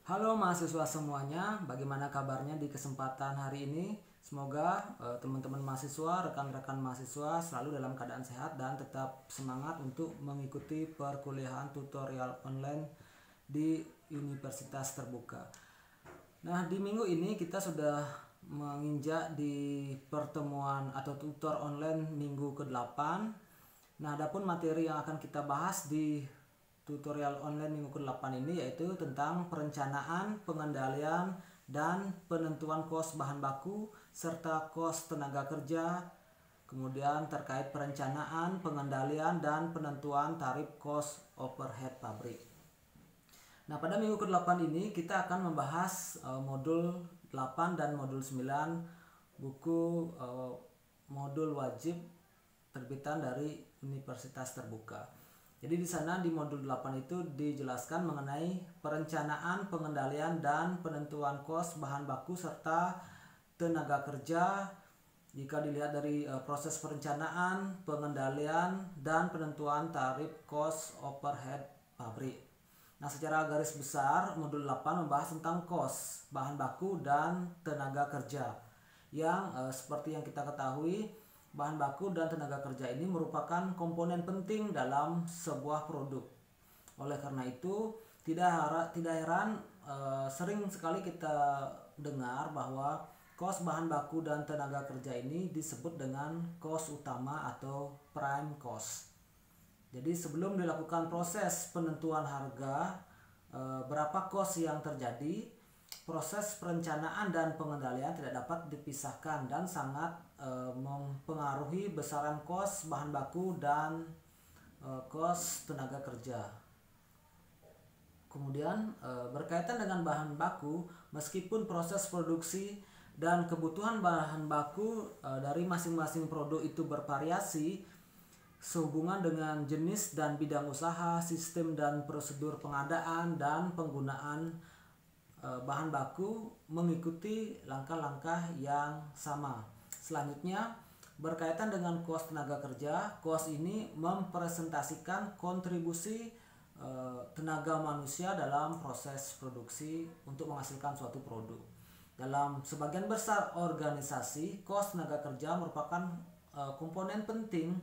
Halo mahasiswa semuanya, bagaimana kabarnya di kesempatan hari ini? Semoga teman-teman mahasiswa, rekan-rekan mahasiswa selalu dalam keadaan sehat dan tetap semangat untuk mengikuti perkuliahan tutorial online di Universitas Terbuka. Nah, di minggu ini kita sudah menginjak di pertemuan atau tutor online minggu ke-8. Nah, adapun materi yang akan kita bahas di tutorial online minggu ke-8 ini yaitu tentang perencanaan, pengendalian, dan penentuan kos bahan baku serta kos tenaga kerja, kemudian terkait perencanaan, pengendalian, dan penentuan tarif kos overhead pabrik. Nah, pada minggu ke-8 ini kita akan membahas modul 8 dan modul 9 buku modul wajib terbitan dari Universitas Terbuka. Jadi di sana di modul 8 itu dijelaskan mengenai perencanaan, pengendalian, dan penentuan kos bahan baku serta tenaga kerja. Jika dilihat dari proses perencanaan, pengendalian, dan penentuan tarif kos overhead pabrik. Nah, secara garis besar modul 8 membahas tentang kos bahan baku dan tenaga kerja. Yang seperti yang kita ketahui, bahan baku dan tenaga kerja ini merupakan komponen penting dalam sebuah produk. Oleh karena itu, tidak heran sering sekali kita dengar bahwa kos bahan baku dan tenaga kerja ini disebut dengan kos utama atau prime cost. Jadi sebelum dilakukan proses penentuan harga, berapa kos yang terjadi, proses perencanaan dan pengendalian tidak dapat dipisahkan dan sangat mempengaruhi besaran kos bahan baku dan kos tenaga kerja. Kemudian berkaitan dengan bahan baku, meskipun proses produksi dan kebutuhan bahan baku dari masing-masing produk itu bervariasi sehubungan dengan jenis dan bidang usaha, sistem dan prosedur pengadaan dan penggunaan bahan baku mengikuti langkah-langkah yang sama. Selanjutnya, berkaitan dengan kos tenaga kerja, kos ini mempresentasikan kontribusi tenaga manusia dalam proses produksi untuk menghasilkan suatu produk. Dalam sebagian besar organisasi, kos tenaga kerja merupakan komponen penting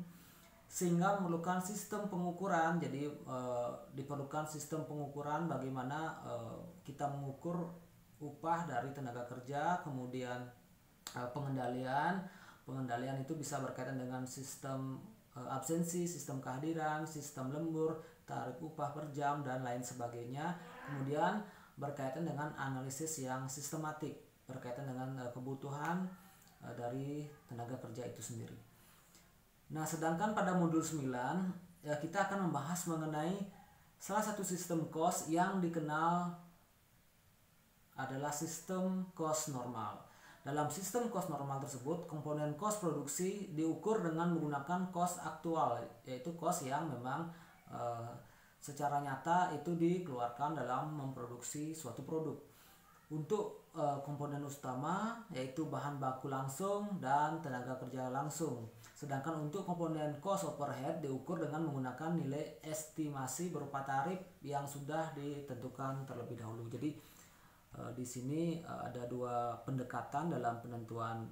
sehingga memerlukan sistem pengukuran. Jadi diperlukan sistem pengukuran bagaimana kita mengukur upah dari tenaga kerja. Kemudian pengendalian itu bisa berkaitan dengan sistem absensi, sistem kehadiran, sistem lembur, tarif upah per jam, dan lain sebagainya. Kemudian berkaitan dengan analisis yang sistematik berkaitan dengan kebutuhan dari tenaga kerja itu sendiri. Nah, sedangkan pada modul 9 kita akan membahas mengenai salah satu sistem cost yang dikenal adalah sistem cost normal. Dalam sistem cost normal tersebut, komponen cost produksi diukur dengan menggunakan cost aktual, yaitu cost yang memang secara nyata itu dikeluarkan dalam memproduksi suatu produk. Untuk komponen utama yaitu bahan baku langsung dan tenaga kerja langsung. Sedangkan untuk komponen cost overhead diukur dengan menggunakan nilai estimasi berupa tarif yang sudah ditentukan terlebih dahulu. Jadi di sini ada dua pendekatan dalam penentuan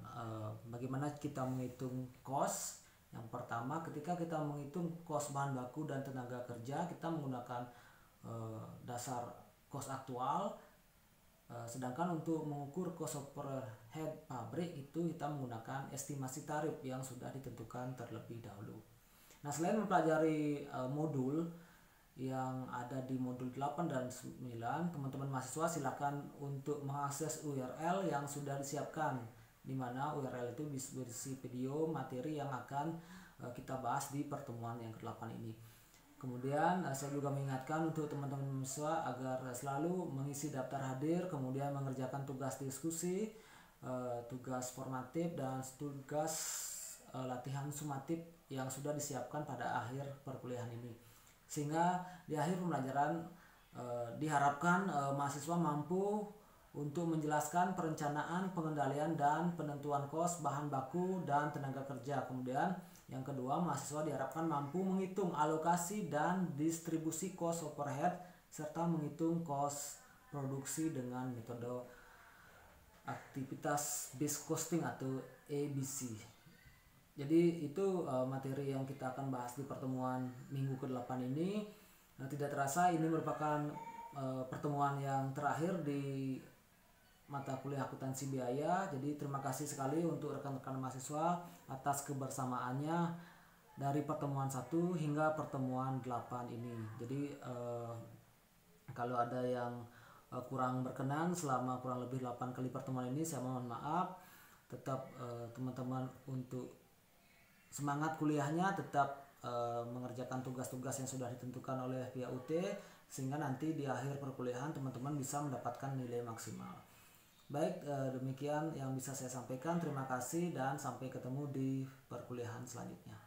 bagaimana kita menghitung cost. Yang pertama, ketika kita menghitung cost bahan baku dan tenaga kerja, kita menggunakan dasar cost aktual. Sedangkan untuk mengukur cost overhead pabrik itu kita menggunakan estimasi tarif yang sudah ditentukan terlebih dahulu. Nah, selain mempelajari modul yang ada di modul 8 dan 9, teman-teman mahasiswa silakan untuk mengakses URL yang sudah disiapkan, di mana URL itu berisi video materi yang akan kita bahas di pertemuan yang ke-8 ini. Kemudian saya juga mengingatkan untuk teman-teman mahasiswa agar selalu mengisi daftar hadir, kemudian mengerjakan tugas diskusi, tugas formatif, dan tugas latihan sumatif yang sudah disiapkan pada akhir perkuliahan ini. Sehingga di akhir pembelajaran diharapkan mahasiswa mampu untuk menjelaskan perencanaan, pengendalian, dan penentuan kos bahan baku dan tenaga kerja. Kemudian yang kedua, mahasiswa diharapkan mampu menghitung alokasi dan distribusi kos overhead serta menghitung kos produksi dengan metode aktivitas based costing atau ABC. Jadi itu materi yang kita akan bahas di pertemuan minggu ke-8 ini. Tidak terasa ini merupakan pertemuan yang terakhir di mata kuliah akuntansi biaya. Jadi terima kasih sekali untuk rekan-rekan mahasiswa atas kebersamaannya dari pertemuan 1 hingga pertemuan 8 ini. Jadi kalau ada yang kurang berkenan selama kurang lebih 8 kali pertemuan ini, saya mohon maaf. Tetap teman-teman untuk semangat kuliahnya, tetap mengerjakan tugas-tugas yang sudah ditentukan oleh pihak UT, sehingga nanti di akhir perkuliahan teman-teman bisa mendapatkan nilai maksimal. Baik, demikian yang bisa saya sampaikan. Terima kasih dan sampai ketemu di perkuliahan selanjutnya.